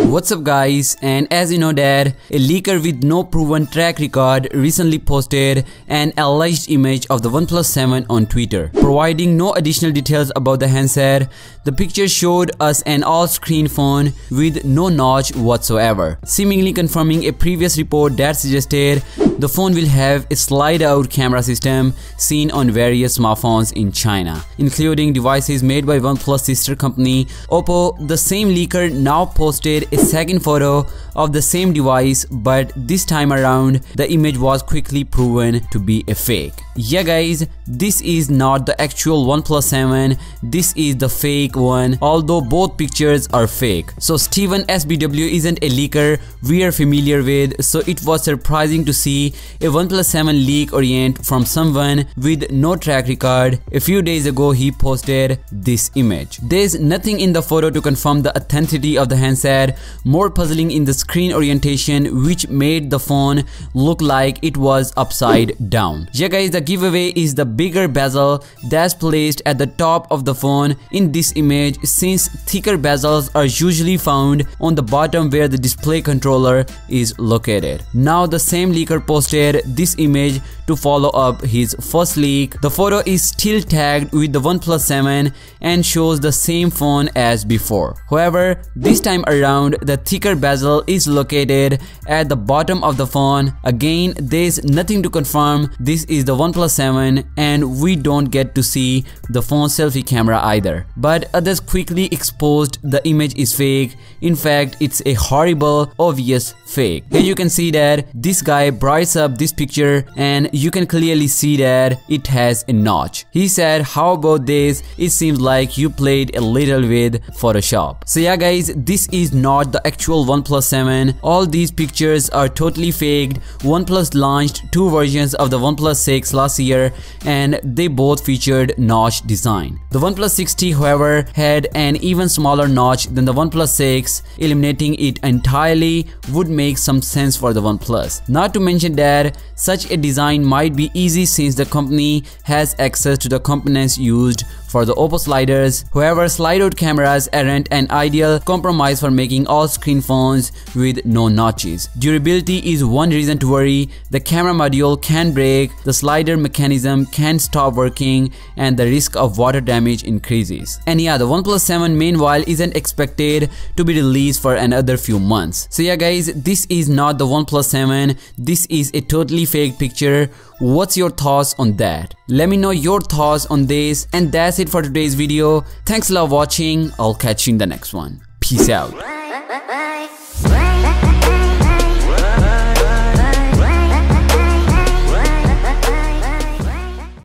What's up guys, and as you know that a leaker with no proven track record recently posted an alleged image of the OnePlus 7 on Twitter. Providing no additional details about the handset, the picture showed us an all-screen phone with no notch whatsoever, seemingly confirming a previous report that suggested the phone will have a slide-out camera system seen on various smartphones in China, including devices made by OnePlus sister company Oppo. The same leaker now posted a second photo of the same device, but this time around the image was quickly proven to be a fake. Yeah guys, this is not the actual OnePlus 7, this is the fake one, although both pictures are fake. So Steven SBW isn't a leaker we are familiar with, so it was surprising to see a OnePlus 7 leak orient from someone with no track record. A few days ago he posted this image. There's nothing in the photo to confirm the authenticity of the handset, more puzzling in the screen orientation, which made the phone look like it was upside down. Yeah guys, the giveaway is the bigger bezel that's placed at the top of the phone in this image, since thicker bezels are usually found on the bottom where the display controller is located. Now the same leaker posted this image to follow up his first leak. The photo is still tagged with the OnePlus 7 and shows the same phone as before. However, this time around the thicker bezel is located at the bottom of the phone. Again, there's nothing to confirm this is the OnePlus 7, and we don't get to see the phone selfie camera either. But others quickly exposed the image is fake. In fact, it's a horrible, obvious fake. Here you can see that this guy brights up this picture and you can clearly see that it has a notch. He said, "How about this? It seems like you played a little with Photoshop." So yeah guys, this is not the actual OnePlus 7. All these pictures are totally faked. OnePlus launched two versions of the OnePlus 6 last year and they both featured notch design. The OnePlus 6T, however, had an even smaller notch than the OnePlus 6. Eliminating it entirely would make some sense for the OnePlus. Not to mention that such a design might be easy since the company has access to the components used for the Oppo sliders. However, slide-out cameras aren't an ideal compromise for making all-screen phones with no notches. Durability is one reason to worry. The camera module can break, the slider mechanism can stop working, and the risk of water damage increases. And yeah, the OnePlus 7 meanwhile isn't expected to be released for another few months. So yeah guys, this is not the OnePlus 7. This is a totally fake picture. What's your thoughts on that? Let me know your thoughts on this, and that's it for today's video. Thanks a lot for watching. I'll catch you in the next one. Peace out.